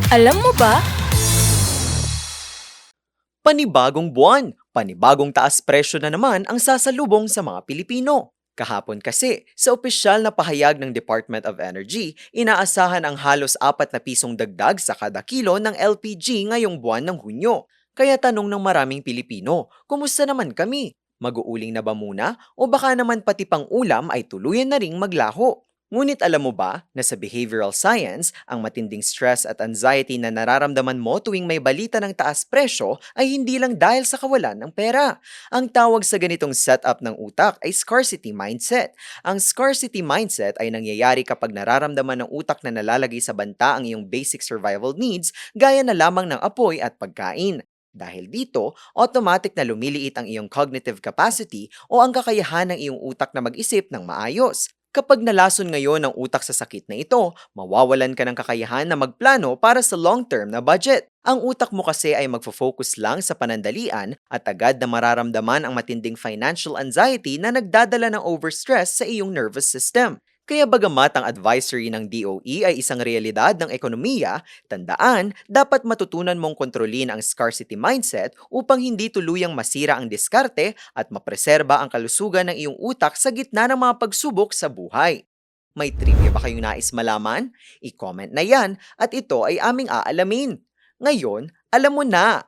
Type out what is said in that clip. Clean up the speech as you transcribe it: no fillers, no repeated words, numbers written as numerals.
Alam mo ba? Panibagong buwan, panibagong taas presyo na naman ang sasalubong sa mga Pilipino. Kahapon kasi, sa opisyal na pahayag ng Department of Energy, inaasahan ang halos 4 na pisong dagdag sa kada kilo ng LPG ngayong buwan ng Hunyo. Kaya tanong ng maraming Pilipino, kumusta naman kami? Mag-uuling na ba muna o baka naman pati pang ulam ay tuluyan na ring maglaho? Ngunit alam mo ba na sa behavioral science, ang matinding stress at anxiety na nararamdaman mo tuwing may balita ng taas presyo ay hindi lang dahil sa kawalan ng pera. Ang tawag sa ganitong setup ng utak ay scarcity mindset. Ang scarcity mindset ay nangyayari kapag nararamdaman ng utak na nalalagay sa banta ang iyong basic survival needs gaya na lamang ng apoy at pagkain. Dahil dito, automatic na lumiliit ang iyong cognitive capacity o ang kakayahan ng iyong utak na mag-isip ng maayos. Kapag nalason ngayon ang utak sa sakit na ito, mawawalan ka ng kakayahan na magplano para sa long-term na budget. Ang utak mo kasi ay magfo-focus lang sa panandalian at agad na mararamdaman ang matinding financial anxiety na nagdadala ng overstress sa iyong nervous system. Kaya bagamat ang advisory ng DOE ay isang realidad ng ekonomiya, tandaan, dapat matutunan mong kontrolin ang scarcity mindset upang hindi tuluyang masira ang diskarte at mapreserba ang kalusugan ng iyong utak sa gitna ng mga pagsubok sa buhay. May trivia ba kayong nais malaman? I-comment na yan at ito ay aming aalamin. Ngayon, alam mo na!